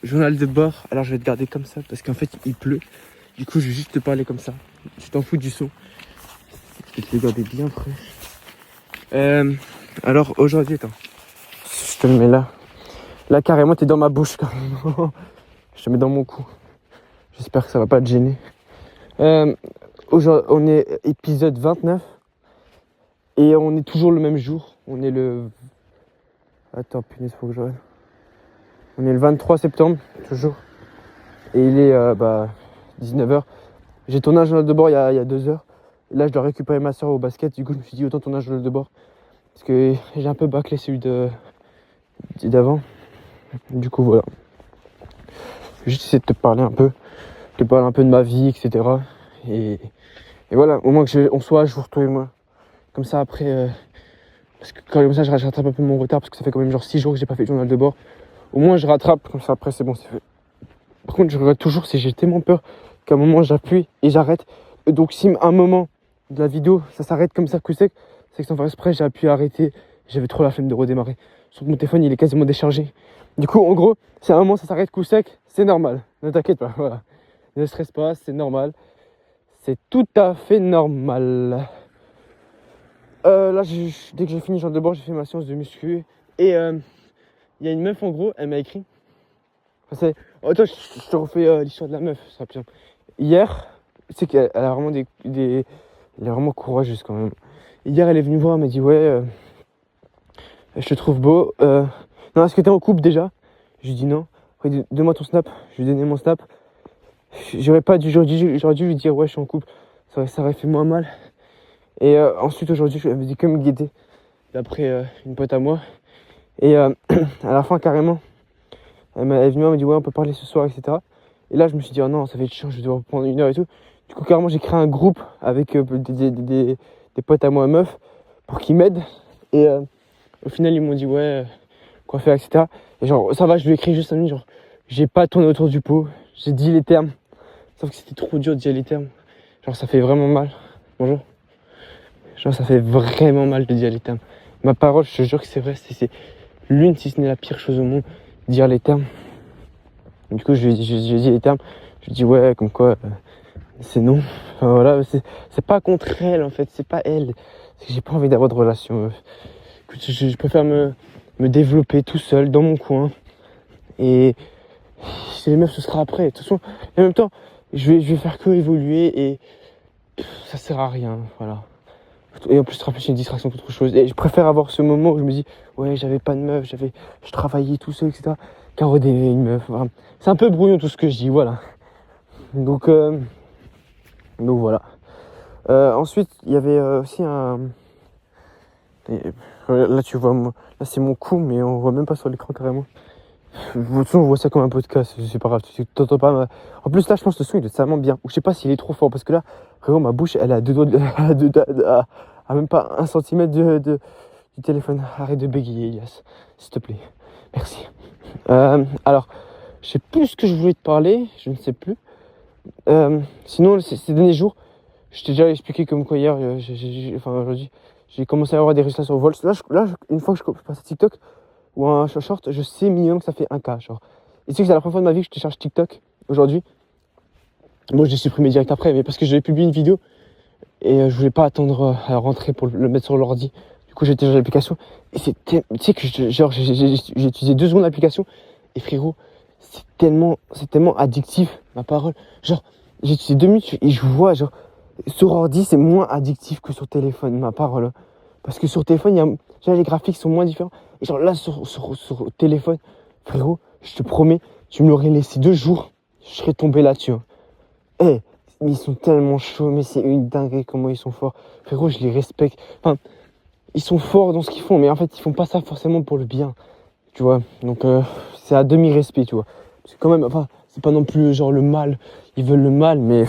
journal de bord. Alors je vais te garder comme ça parce qu'en fait il pleut. Du coup je vais juste te parler comme ça. Tu t'en fous du son. Je vais te le garder bien près. Alors aujourd'hui, attends. Je te le mets là. Là carrément t'es dans ma bouche carrément. Je te mets dans mon cou. J'espère que ça va pas te gêner. Aujourd'hui on est épisode 29. Et on est toujours le même jour. On est le... Attends, punaise, faut que je... On est le 23 septembre, toujours. Et il est 19h. J'ai tourné un journal de bord il y a 2 heures. Et là, je dois récupérer ma soeur au basket. Du coup, je me suis dit autant tourner un journal de bord. Parce que j'ai un peu bâclé celui d'avant. Du coup, voilà. Je vais juste essayer de te parler un peu. De ma vie, etc. Et voilà, au moins on soit à jour, toi et moi. Comme ça, après... Parce que comme ça, je rattrape un peu mon retard. Parce que ça fait quand même genre 6 jours que j'ai pas fait le journal de bord. Au moins, je rattrape. Comme ça, après, c'est bon, c'est fait. Par contre, je regrette toujours, j'ai tellement peur qu'à un moment, j'appuie et j'arrête. Et donc, si à un moment de la vidéo, ça s'arrête comme ça, coup sec, c'est que sans faire exprès, j'ai appuyé à arrêter. J'avais trop la flemme de redémarrer. Sauf que mon téléphone, il est quasiment déchargé. Du coup, en gros, si à un moment, ça s'arrête coup sec, c'est normal. Ne t'inquiète pas, voilà. Ne stresse pas, c'est normal. C'est tout à fait normal. Là, dès que j'ai fini le journal de bord, j'ai fait ma séance de muscu. Et il y a une meuf, en gros, elle m'a écrit. Enfin, attends, je te refais l'histoire de la meuf, ça plus simple. Hier, tu sais qu'elle a vraiment elle est vraiment courageuse quand même. Hier, elle est venue voir, elle m'a dit ouais, je te trouve beau. Non, est-ce que t'es en couple déjà? Je lui dis non. Après, donne-moi ton snap. Je lui ai donné mon snap. J'aurais dû lui dire ouais, je suis en couple. Ça aurait fait moins mal. Et ensuite, aujourd'hui, elle me dit que me guider. D'après une pote à moi. Et à la fin, carrément, elle est venue, elle m'a dit ouais, on peut parler ce soir, etc. Et là, je me suis dit, oh non, ça va être chiant, je vais devoir prendre 1 heure et tout. Du coup, carrément, j'ai créé un groupe avec des potes à moi, meufs, pour qu'ils m'aident. Et au final, ils m'ont dit, ouais, quoi faire, etc. Et genre, ça va, je lui ai écrit juste un minute, genre, j'ai pas tourné autour du pot, j'ai dit les termes. Sauf que c'était trop dur de dire les termes. Genre, ça fait vraiment mal. Bonjour. Genre, ça fait vraiment mal de dire les termes. Ma parole, je te jure que c'est vrai, c'est l'une, si ce n'est la pire chose au monde, dire les termes. Du coup, je lui ai dit les termes. Je lui ai dit ouais, comme quoi, c'est non. Enfin, voilà, c'est pas contre elle en fait, c'est pas elle. C'est que j'ai pas envie d'avoir de relation. Je préfère me développer tout seul dans mon coin. Et si les meufs, ce sera après. De toute façon, en même temps, je vais faire que évoluer et ça sert à rien. Voilà. Et en plus, je te rappelle, c'est une distraction pour autre chose. Et je préfère avoir ce moment où je me dis ouais, j'avais pas de meuf, je travaillais tout seul, etc. Qu'à redémarrer une meuf. Voilà. C'est un peu brouillon tout ce que je dis, voilà. Donc voilà. Ensuite, il y avait aussi un... Là, tu vois, là, c'est mon cou, mais on voit même pas sur l'écran carrément. De toute façon, on voit ça comme un podcast, c'est pas grave. Tu t'entends pas. En plus, là, je pense que le son, il est tellement bien. Ou je sais pas s'il est trop fort, parce que là, vraiment, ma bouche, elle est à 2 doigts, à même pas 1 centimètre du téléphone. Arrête de bégayer, Elias, s'il te plaît. Merci. Alors, je sais plus ce que je voulais te parler, je ne sais plus. Sinon, ces derniers jours, je t'ai déjà expliqué comme quoi hier, aujourd'hui, j'ai commencé à avoir des résultats sur Volt. Là, une fois que je passe à TikTok ou un short, je sais minimum que ça fait 1K. Genre. Et tu sais que c'est la première fois de ma vie que je télécharge TikTok aujourd'hui. Moi, je l'ai supprimé direct après, mais parce que j'avais publié une vidéo et je voulais pas attendre à rentrer pour le mettre sur l'ordi. Du coup, j'ai téléchargé l'application. Et tu sais que j'ai utilisé 2 secondes l'application. Et frérot, c'est tellement addictif, ma parole. Genre, j'ai utilisé 2 minutes et je vois, genre, sur ordi, c'est moins addictif que sur téléphone, ma parole. Parce que sur téléphone, les graphiques sont moins différents. Et genre là, sur téléphone, frérot, je te promets, tu me l'aurais laissé 2 jours, je serais tombé là-dessus. Mais ils sont tellement chauds, mais c'est une dinguerie comment ils sont forts. Frérot, je les respecte. Enfin, ils sont forts dans ce qu'ils font, mais en fait, ils font pas ça forcément pour le bien. Tu vois, donc c'est à demi-respect, tu vois. Parce que quand même, enfin, c'est pas non plus genre le mal. Ils veulent le mal, mais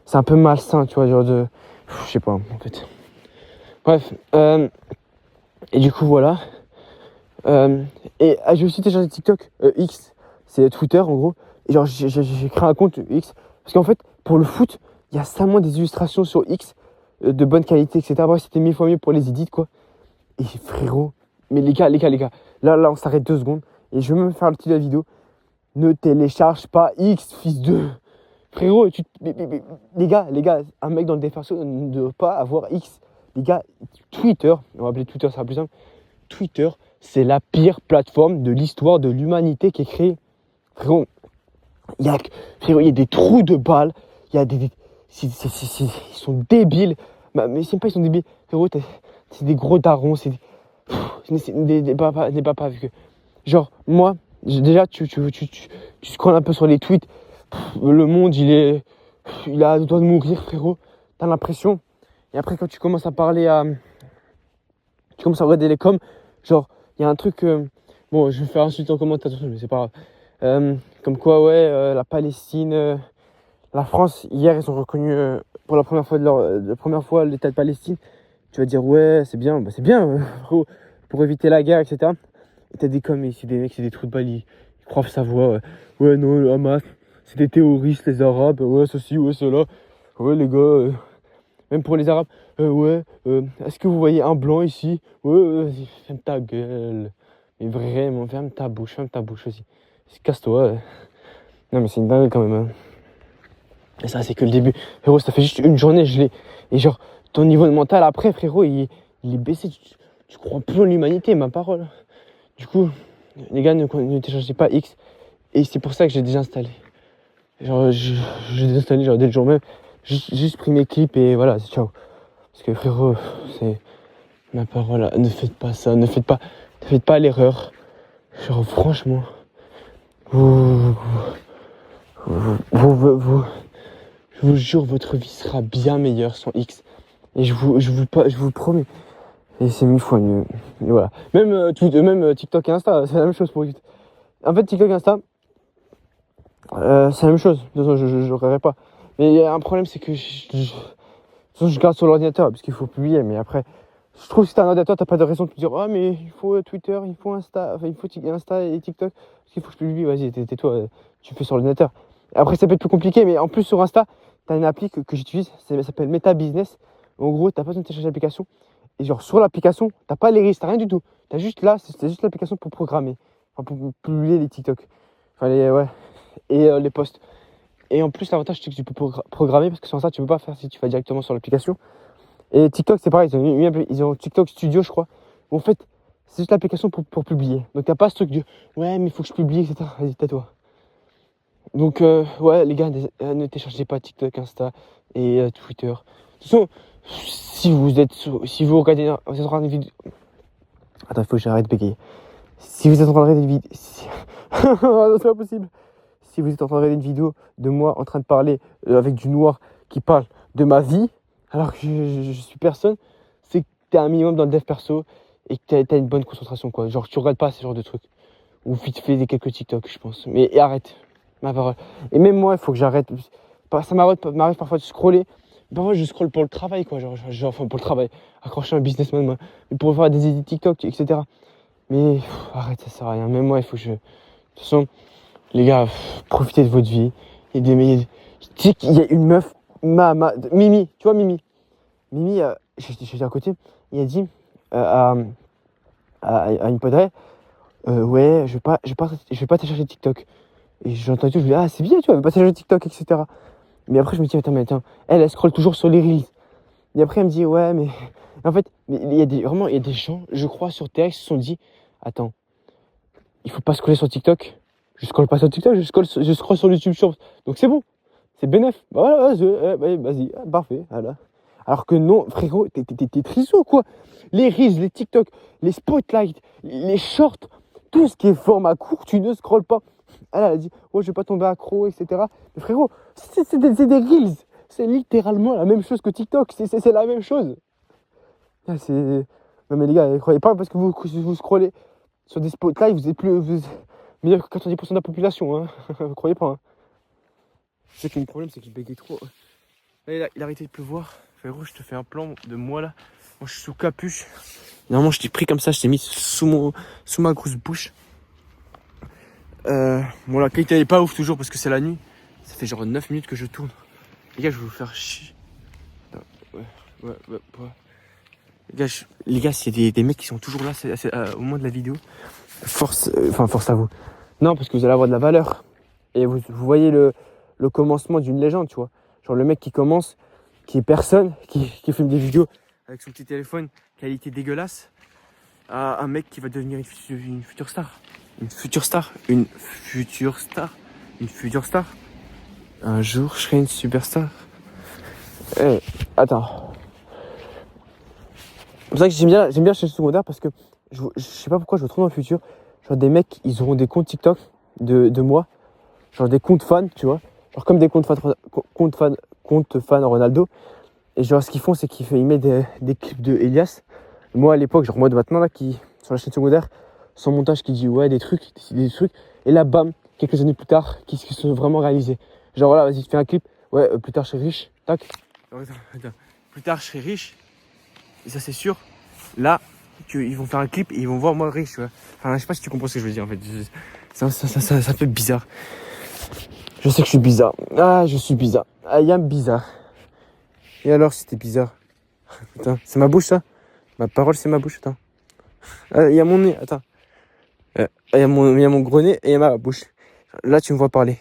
c'est un peu malsain, tu vois, genre de... Je sais pas, en fait. Bref, et du coup, voilà. Et j'ai aussi téléchargé TikTok, X, c'est Twitter, en gros. Et genre, j'ai créé un compte X. Parce qu'en fait, pour le foot, il y a seulement des illustrations sur X de bonne qualité, etc. Bref, c'était 1000 fois mieux pour les edits, quoi. Et frérot, mais les gars, là, on s'arrête 2 secondes. Et je vais même faire le titre de la vidéo. ne télécharge pas X, fils de... Frérot, les gars, un mec dans le défenseur ne doit pas avoir X. Les gars, Twitter, on va appeler Twitter, ça sera plus simple. Twitter, c'est la pire plateforme de l'histoire de l'humanité qui est créée. Frérot, il y a des trous de balles, il y a des ils sont débiles. Mais c'est pas ils sont débiles. Frérot, c'est des gros darons, c'est des papas. Genre, moi, déjà, tu scrolles un peu sur les tweets. Le monde, il a le droit de mourir, frérot. T'as l'impression. Et après, quand tu commences à parler tu commences à regarder les coms, genre, il y a un truc. Bon, je vais faire insulter en commentaire, mais c'est pas grave. Comme quoi, ouais, la Palestine, la France, hier, ils ont reconnu pour la première fois l'État de Palestine. Tu vas dire, ouais, c'est bien, bah, c'est bien, frérot, pour éviter la guerre, etc. Et t'as des coms, c'est des mecs, c'est des trous de balle, ils croient savoir. Ouais, non, le Hamas, c'est des terroristes, les Arabes, ouais, ceci, ouais, cela. Ouais, les gars, même pour les Arabes, est-ce que vous voyez un blanc ici? Ouais, vas-y, ferme ta gueule. Mais vraiment, ferme ta bouche aussi. Casse-toi. Non, mais c'est une dingue quand même. Hein. Et ça, c'est que le début. Frérot, ça fait juste une journée, je l'ai. Et genre, ton niveau de mental après, frérot, il est baissé. Tu crois plus en l'humanité, ma parole. Du coup, les gars, ne téléchargez pas X. Et c'est pour ça que j'ai désinstallé. Genre, j'ai désinstallé genre, dès le jour même. Juste pris mes clips et voilà, c'est ciao. Parce que frérot, c'est ma parole. Ne faites pas ça, ne faites pas l'erreur. Genre, franchement, je vous jure, votre vie sera bien meilleure sans X. Et je vous promets. Et c'est 1000 fois mieux. Et voilà. Même TikTok et Insta, c'est la même chose pour YouTube. En fait, TikTok et Insta, c'est la même chose. De toute façon, je ne regarderai pas. Mais il y a un problème, c'est que je garde sur l'ordinateur parce qu'il faut publier. Mais après, je trouve que si t'as un ordinateur, t'as pas de raison de te dire ah mais il faut Twitter, il faut Insta, enfin il faut Insta et TikTok parce qu'il faut que je publie. Vas-y, tais-toi, tu fais sur l'ordinateur. Après, ça peut être plus compliqué, mais en plus sur Insta, t'as une appli que j'utilise, ça s'appelle Meta Business. En gros, t'as pas besoin de télécharger l'application. Et genre sur l'application, t'as pas les risques, t'as rien du tout. T'as juste là, c'est juste l'application pour programmer, enfin pour publier les TikTok, enfin et les posts. Et en plus, l'avantage, c'est que tu peux programmer parce que sans ça, tu peux pas faire si tu vas directement sur l'application. Et TikTok, c'est pareil, ils ont TikTok Studio, je crois. Où en fait, c'est juste l'application pour publier. Donc, t'as pas ce truc de ouais, mais il faut que je publie, etc. Vas-y, tais-toi. Donc, ouais, les gars, ne téléchargez pas TikTok, Insta et Twitter. De toute façon, si vous regardez une vidéo. Attends, il faut que j'arrête de bégayer. Si vous êtes en train de regarder une vidéo. C'est pas possible. Si vous êtes en train de regarder une vidéo de moi en train de parler avec du noir qui parle de ma vie, alors que je suis personne, c'est que t'es un minimum dans le dev perso et que t'as une bonne concentration, quoi. Genre, tu regardes pas ce genre de trucs. Ou vite fait des quelques TikTok, je pense. Mais et arrête, ma parole. Et même moi, il faut que j'arrête. Ça m'arrive parfois de scroller. Parfois, je scrolle pour le travail, quoi. Genre, enfin, pour le travail. Accrocher un businessman, moi. Mais pour faire des edits TikTok, etc. Mais arrête, ça sert à rien. Même moi, il faut que je. De toute façon, les gars, profitez de votre vie. Tu sais qu'il y a une meuf, Mimi, tu vois Mimi. Mimi, j'étais à côté, il a dit à une pote, ouais, je vais pas télécharger TikTok. Et j'ai entendu, je me dis, ah, c'est bien, tu vois, elle veut pas télécharger TikTok, etc. Mais après, je me dis, attends, elle scrolle toujours sur les Reels. Et après, elle me dit, ouais, mais. En fait, il y a des gens, je crois, sur Terre, qui se sont dit, attends, il faut pas scroller sur TikTok. Je scrolle pas sur TikTok, je scrolle sur YouTube Shorts. Donc c'est bon, c'est bénef. Voilà, vas-y, parfait, voilà. Alors que non, frérot, t'es triso, quoi. Les Reels, les TikTok, les Spotlight, les Shorts, tout ce qui est format court, tu ne scrolles pas. Elle a dit, ouais, je vais pas tomber accro, etc. Mais frérot, c'est des Reels. C'est littéralement la même chose que TikTok. C'est la même chose. Non, mais les gars, ne croyez pas parce que vous scrollez sur des Spotlight, vous êtes meilleur que 90% de la population. Hein. Vous croyez pas. Hein. C'est que le problème, c'est qu'il bégaye trop. Là, il a arrêté de pleuvoir. Frérot, je te fais un plan de moi là. Moi, je suis sous capuche. Normalement, je t'ai pris comme ça, je t'ai mis sous ma grosse bouche. Bon, la qualité est pas ouf toujours parce que c'est la nuit. Ça fait genre 9 minutes que je tourne. Les gars, je vais vous faire chier. Ouais. Les gars, s'il y a des mecs qui sont toujours là au moment de la vidéo, force à vous. Non, parce que vous allez avoir de la valeur. Et vous voyez le commencement d'une légende, tu vois. Genre le mec qui commence, qui est personne, qui filme des vidéos avec son petit téléphone, qualité dégueulasse, à un mec qui va devenir une future star. Une future star. Une future star. Une future star. Un jour, je serai une superstar. Eh, attends. C'est pour ça que j'aime bien chez le secondaire parce que je sais pas pourquoi je me trouve dans le futur. Genre des mecs, ils auront des comptes TikTok de moi. Genre des comptes fans, tu vois. Genre comme des comptes fans Ronaldo. Et genre ce qu'ils font, c'est qu'ils mettent des clips de Elias. Moi à l'époque, genre moi de maintenant là, qui sur la chaîne secondaire, son montage qui dit ouais des trucs. Et là bam, quelques années plus tard, qui sont vraiment réalisés. Genre voilà, vas-y, fais un clip. Ouais, plus tard je serai riche. Tac. Attends. Plus tard je serai riche. Et ça c'est sûr. Là, ils vont faire un clip et ils vont voir moi riche, tu vois. Enfin, je sais pas si tu comprends ce que je veux dire en fait. Ça fait bizarre. Je sais que je suis bizarre. Ah, je suis bizarre. I am bizarre. Et alors, c'était bizarre. Attends, c'est ma bouche ça. Ma parole, c'est ma bouche, attends. Il y a mon nez, attends. Il y a mon gros nez et il y a ma bouche. Là, tu me vois parler.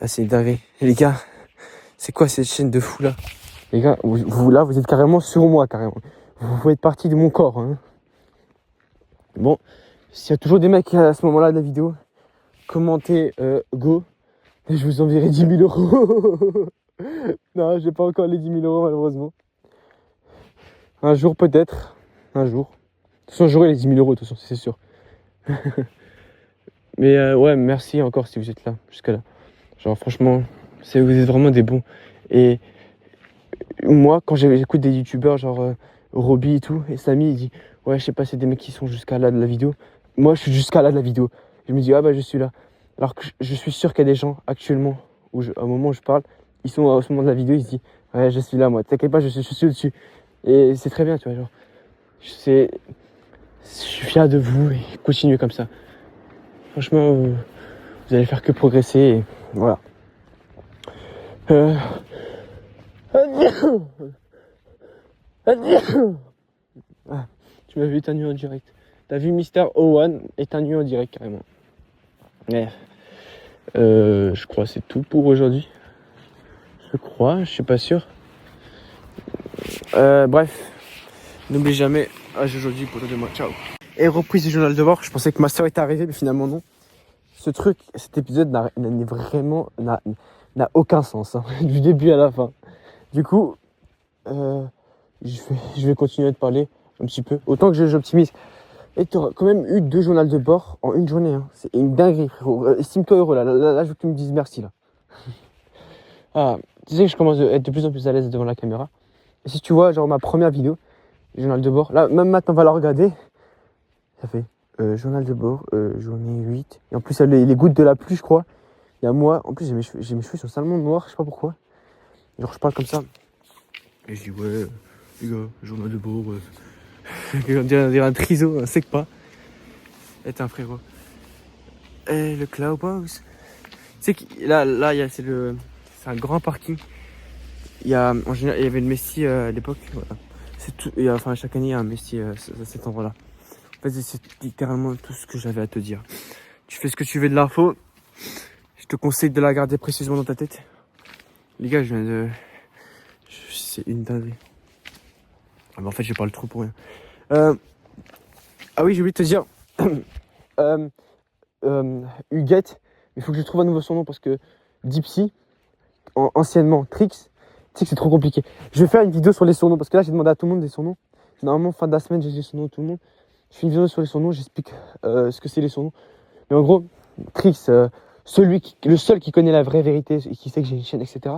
Ah, c'est dingue. Les gars, c'est quoi cette chaîne de fou là? Les gars, vous êtes carrément sur moi, carrément. Vous faites partie de mon corps. Hein. Bon, s'il y a toujours des mecs à ce moment-là de la vidéo, commentez go. Et je vous enverrai 10 000 euros. Non, j'ai pas encore les 10 000 euros malheureusement. Un jour peut-être. Un jour. De toute façon, j'aurai les 10 000 euros, de toute façon, c'est sûr. Mais ouais, merci encore si vous êtes là, jusqu'à là. Genre franchement, vous êtes vraiment des bons. Et moi, quand j'écoute des youtubeurs genre Roby et tout, et Samy, il dit ouais, je sais pas, c'est des mecs qui sont jusqu'à là de la vidéo. Moi, je suis jusqu'à là de la vidéo. Je me dis ah bah je suis là. Alors que je suis sûr qu'il y a des gens actuellement, au moment où je parle, ils sont au moment de la vidéo, ils se disent ouais, je suis là moi, t'inquiète pas, je suis au-dessus. Et c'est très bien, tu vois, genre. Je suis fier de vous et continuez comme ça. Franchement, vous allez faire que progresser et voilà. Ah, tu m'as vu éternuer en direct. T'as vu Mister Owen éternuer en direct carrément. Ouais. Je crois que c'est tout pour aujourd'hui. Je suis pas sûr. Bref, n'oublie jamais, aujourd'hui pour demain. Ciao. Et reprise du journal de bord. Je pensais que ma soeur était arrivée, mais finalement non. Cet épisode n'a aucun sens, hein, du début à la fin. Du coup, je vais continuer de parler un petit peu, autant que j'optimise. Et tu auras quand même eu 2 journaux de bord en une journée. Hein. C'est une dinguerie, frérot. Estime-toi heureux, là, je veux que tu me dises merci, là. Ah, tu sais que je commence à être de plus en plus à l'aise devant la caméra. Et si tu vois, genre ma première vidéo, journal de bord, là, même maintenant, on va la regarder. Ça fait journal de bord, journée 8. Et en plus, il y a les gouttes de la pluie, je crois. Il y a moi. En plus, j'ai mes cheveux sont salement noirs, je sais pas pourquoi. Genre, je parle comme ça. Et je dis, ouais, les gars, journal de bord. On dirait un triso, un sec pas. Et t'es un frérot. Et le Cloudbox. Tu sais que là, c'est un grand parking. En général, il y avait le Messi à l'époque. Voilà. C'est tout. Enfin, chaque année, il y a un Messi à cet endroit-là. En fait, c'est littéralement tout ce que j'avais à te dire. Tu fais ce que tu veux de l'info. Je te conseille de la garder précisément dans ta tête. Les gars, c'est une dinguerie. Ah, mais en fait, je parle trop pour rien. Ah oui, j'ai oublié de te dire. Huguette. Il faut que je trouve un nouveau surnom parce que Dipsy, anciennement Trix, c'est trop compliqué. Je vais faire une vidéo sur les surnoms parce que là, j'ai demandé à tout le monde des surnoms. Normalement, fin de la semaine, j'ai les surnoms de tout le monde. Je fais une vidéo sur les surnoms, j'explique ce que c'est les surnoms. Mais en gros, Trix, le seul qui connaît la vraie vérité et qui sait que j'ai une chaîne, etc.